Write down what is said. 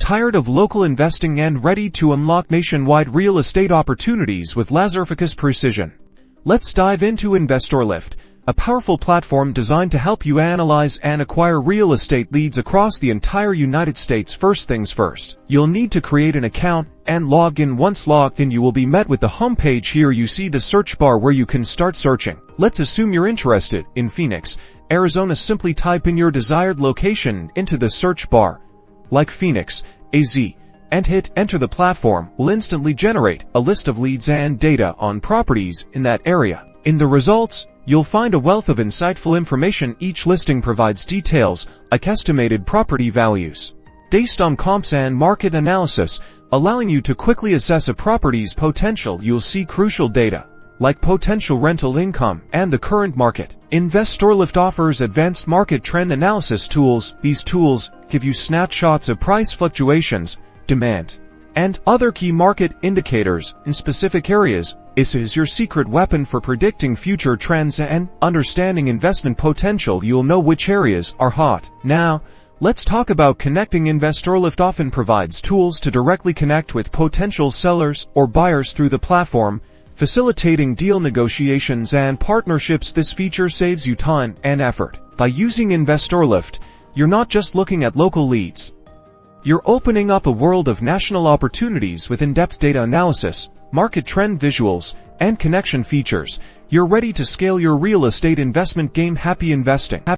Tired of local investing and ready to unlock nationwide real estate opportunities with laser-focused precision? Let's dive into Investorlift, a powerful platform designed to help you analyze and acquire real estate leads across the entire United States. First things first, you'll need to create an account and log in. Once logged in, you will be met with the homepage. Here you see the search bar where you can start searching. Let's assume you're interested in Phoenix, Arizona. Simply type in your desired location into the search bar, like Phoenix, AZ, and hit enter. The platform will instantly generate a list of leads and data on properties in that area. In the results, you'll find a wealth of insightful information. Each listing provides details like estimated property values based on comps and market analysis, allowing you to quickly assess a property's potential. You'll see crucial data like potential rental income and the current market. Investorlift offers advanced market trend analysis tools. These tools give you snapshots of price fluctuations, demand, and other key market indicators in specific areas. This is your secret weapon for predicting future trends and understanding investment potential. You'll know which areas are hot. Now, let's talk about connecting. Investorlift often provides tools to directly connect with potential sellers or buyers through the platform, facilitating deal negotiations and partnerships. This feature saves you time and effort. By using Investorlift, you're not just looking at local leads. You're opening up a world of national opportunities with in-depth data analysis, market trend visuals, and connection features. You're ready to scale your real estate investment game. Happy investing.